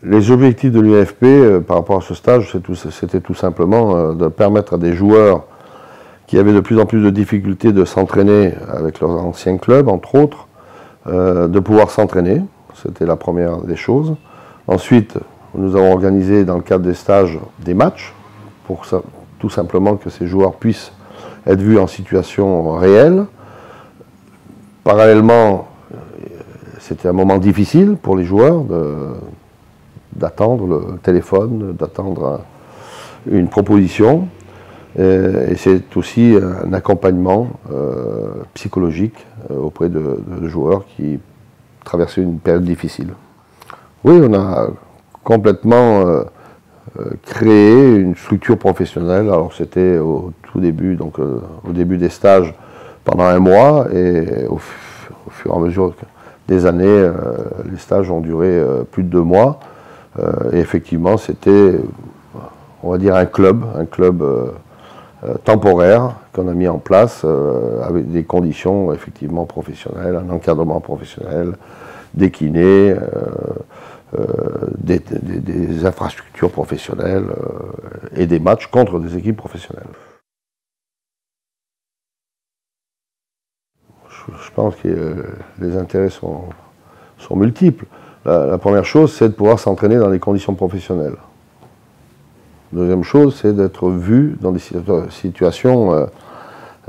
Les objectifs de l'UNFP par rapport à ce stage, c'était tout simplement de permettre à des joueurs qui avaient de plus en plus de difficultés de s'entraîner avec leurs anciens clubs, entre autres, de pouvoir s'entraîner. C'était la première des choses. Ensuite, nous avons organisé dans le cadre des stages des matchs, pour ça, tout simplement que ces joueurs puissent être vus en situation réelle. Parallèlement, c'était un moment difficile pour les joueurs d'attendre le téléphone, d'attendre une proposition. Et c'est aussi un accompagnement psychologique auprès de joueurs qui traversaient une période difficile. Oui, on a complètement créé une structure professionnelle. Alors c'était au tout début, donc au début des stages pendant un mois, et au fur et à mesure des années, les stages ont duré plus de 2 mois. Et effectivement, c'était, on va dire, un club temporaire qu'on a mis en place avec des conditions effectivement professionnelles, un encadrement professionnel, des kinés, des infrastructures professionnelles et des matchs contre des équipes professionnelles. Je pense que les intérêts sont multiples. La première chose, c'est de pouvoir s'entraîner dans des conditions professionnelles. Deuxième chose, c'est d'être vu dans des situations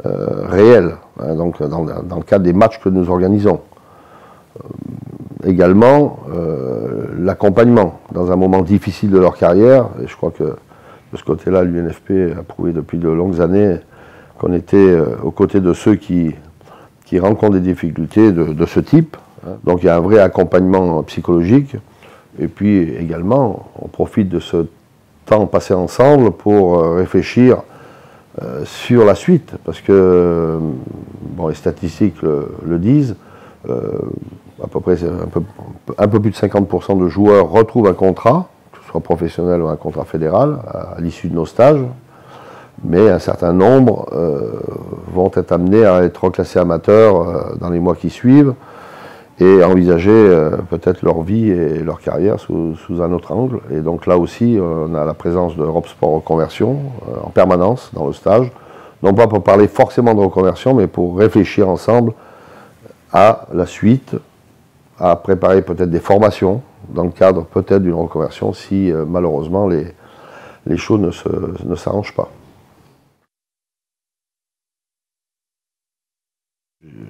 réelles, hein, donc dans le cadre des matchs que nous organisons. Également, l'accompagnement dans un moment difficile de leur carrière, et je crois que de ce côté-là, l'UNFP a prouvé depuis de longues années qu'on était aux côtés de ceux qui rencontrent des difficultés de ce type. Donc il y a un vrai accompagnement psychologique, et puis également, on profite de ce temps passé ensemble pour réfléchir sur la suite, parce que bon, les statistiques le disent, à peu près un peu plus de 50% de joueurs retrouvent un contrat, que ce soit professionnel ou un contrat fédéral, à l'issue de nos stages, mais un certain nombre vont être amenés à être reclassés amateurs dans les mois qui suivent, et envisager peut-être leur vie et leur carrière sous un autre angle. Et donc là aussi, on a la présence d'Europe Sport Reconversion en permanence dans le stage, non pas pour parler forcément de reconversion, mais pour réfléchir ensemble à la suite, à préparer peut-être des formations dans le cadre peut-être d'une reconversion si malheureusement les choses ne s'arrangent pas.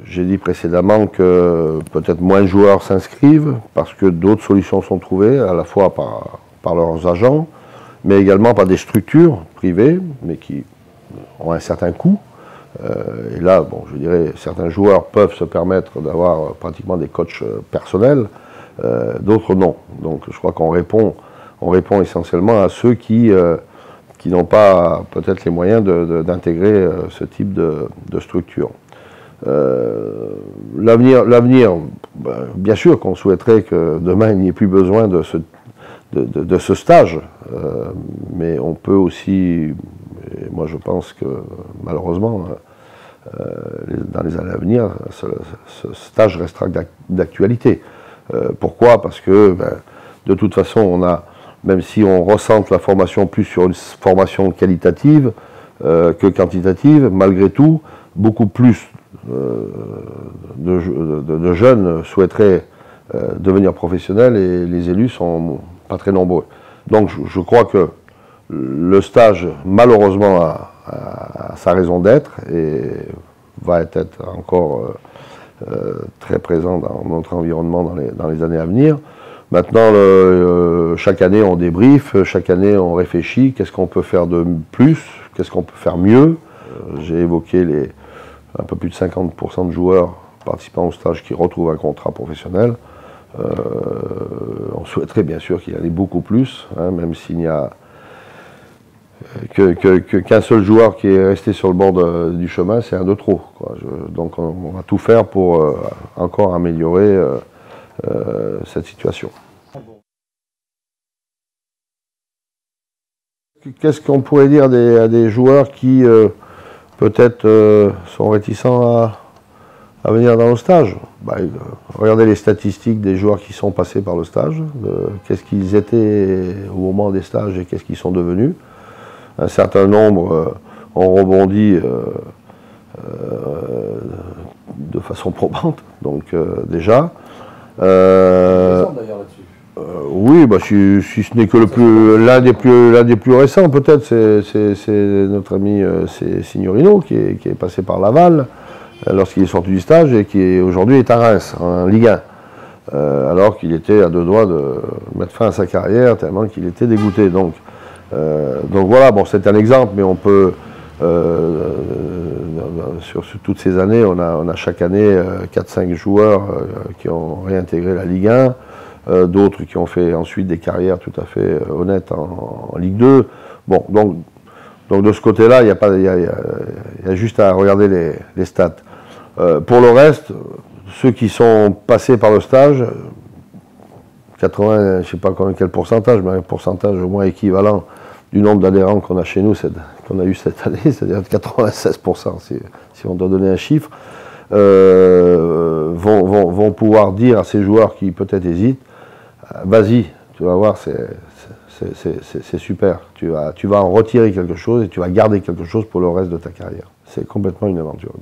J'ai dit précédemment que peut-être moins de joueurs s'inscrivent parce que d'autres solutions sont trouvées, à la fois par leurs agents, mais également par des structures privées, mais qui ont un certain coût. Et là, bon, je dirais, certains joueurs peuvent se permettre d'avoir pratiquement des coachs personnels, d'autres non. Donc je crois qu'on répond essentiellement à ceux qui n'ont pas peut-être les moyens d'intégrer ce type de structure. L'avenir, bien sûr qu'on souhaiterait que demain il n'y ait plus besoin de ce stage, mais on peut aussi, et moi je pense que malheureusement, dans les années à venir, ce stage restera d'actualité. Pourquoi? Parce que de toute façon, on a, même si on ressente la formation plus sur une formation qualitative que quantitative, malgré tout, beaucoup plus de jeunes souhaiteraient devenir professionnels, et les élus sont pas très nombreux. Donc je crois que le stage, malheureusement, a sa raison d'être et va être encore très présent dans notre environnement dans les années à venir. Maintenant, chaque année on débriefe, chaque année on réfléchit, qu'est-ce qu'on peut faire de plus, qu'est-ce qu'on peut faire mieux. J'ai évoqué un peu plus de 50% de joueurs participant au stage qui retrouvent un contrat professionnel. On souhaiterait bien sûr qu'il y en ait beaucoup plus, hein, même s'il n'y a qu'un seul joueur qui est resté sur le bord du chemin, c'est un de trop, quoi. Donc on va tout faire pour encore améliorer cette situation. Qu'est-ce qu'on pourrait dire à des joueurs qui peut-être sont réticents à à venir dans le stage. Regardez les statistiques des joueurs qui sont passés par le stage, qu'est-ce qu'ils étaient au moment des stages et qu'est-ce qu'ils sont devenus. Un certain nombre ont rebondi de façon probante, donc déjà. Oui, si ce n'est que l'un des plus récents, peut-être, c'est notre ami Signorino qui est passé par Laval lorsqu'il est sorti du stage et qui aujourd'hui est à Reims, en Ligue 1, alors qu'il était à deux doigts de mettre fin à sa carrière tellement qu'il était dégoûté. Donc voilà, bon, c'est un exemple, mais on peut, sur toutes ces années, on a chaque année 4-5 joueurs qui ont réintégré la Ligue 1. D'autres qui ont fait ensuite des carrières tout à fait honnêtes en Ligue 2. Bon, donc de ce côté-là, il y a juste à regarder les stats. Pour le reste, ceux qui sont passés par le stage, 80, je ne sais pas quel pourcentage, mais un pourcentage au moins équivalent du nombre d'adhérents qu'on a chez nous, qu'on a eu cette année, c'est-à-dire 96%, si on doit donner un chiffre, vont pouvoir dire à ces joueurs qui peut-être hésitent, vas-y, tu vas voir, c'est super. Tu vas en retirer quelque chose et tu vas garder quelque chose pour le reste de ta carrière. C'est complètement une aventure.